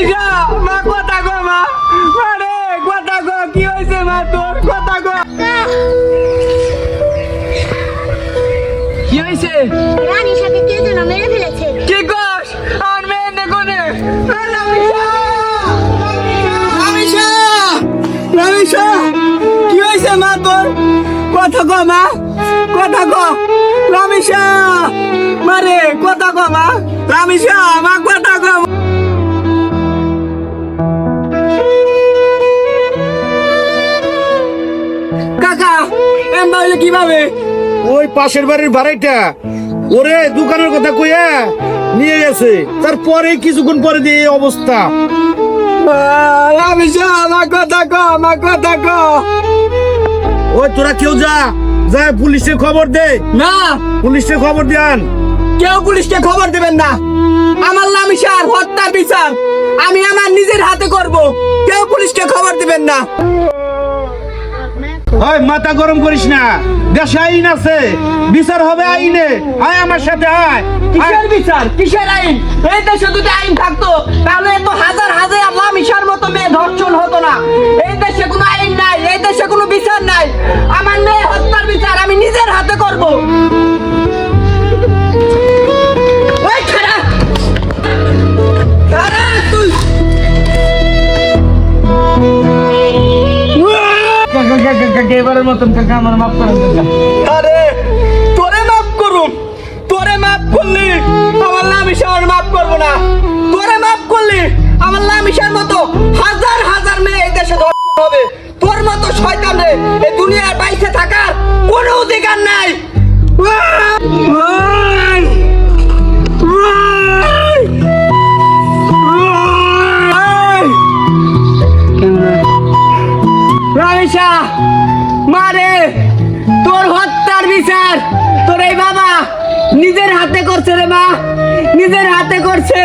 রামিসা মা কথা গো মা আরে কথা গো কি হয়েছে মা তোর কথা গো কি হয়েছে রানীশাকে কে যেন মেরে ফেলেছে। কি কস আর মেয়ে দেখোনে রামিসা রামিসা রামিসা কি হয়েছে মা তোর কথা গো মা কথা গো রামিসা মারে কথা গো মা রামিসা মা কথা গো কাকা এমন হইলে কিভাবে ওই পাশের বাড়ির ভাড়াইটা ওরে দোকানের কথা কইয়া নিয়ে গেছে, তারপরে কিছুক্ষণ পরে দিয়ে এই অবস্থা। রামিসা মা কথা গো মা কথা গো ওই তোরা কেউ যা যা পুলিশে খবর দে, না পুলিশে খবর দেন। কেউ পুলিশকে খবর দেবেন না, আমার রামিসার হত্যার বিচার আমি আমার নিজের হাতে করব, কেউ পুলিশকে খবর দিবেন না। ওই মাথা গরম করিস না, দেশে আইন আছে, বিচার হবে আইনে। আয় আমার সাথে আয়। কিসের বিচার কিসের আইন? এই দেশে যদি আইন থাকতো তাহলে এত হাজার হাজার রামিসার মতো মেয়ে ধর্ষণ হতো না। এই দেশে কোনো আইন নাই, এই দেশে কোনো বিচার নাই, আমার মেয়ে হত্যার বিচার আমি নিজের হাতে করব। ওই খারাপ তুই এবারের মতন কাকা আমার মাফ করেন কাকা। আরে তোরে মাফ করুম, তোরে মাফ করলি আমার রামিসার মাফ করবো না, তোরে মাফ করলি আমার রামিসার মতো হাজার হাজার মেয়ে এই দেশে ধর্ষণ হবে। তোর মতো শয়তানে এই দুনিয়ার বাইরে থাকার কোনো অধিকার নাই। রামিসা মারে তোর হত্যার বিচার তোর এই বাবা নিজের হাতে করছে রে মা, নিজের হাতে করছে।